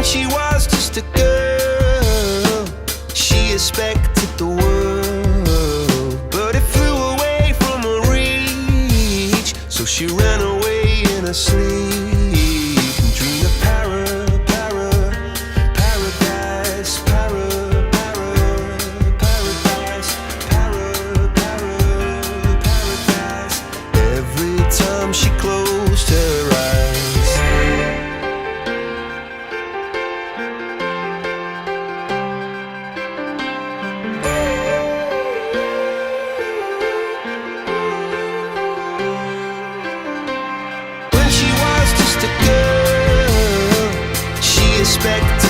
she was just a girl, she expected the world, but it flew away from her reach. So she ran away in her sleep and dreamed of paradise, paradise. Every time she closed her eyes, when she was just a girl, she expected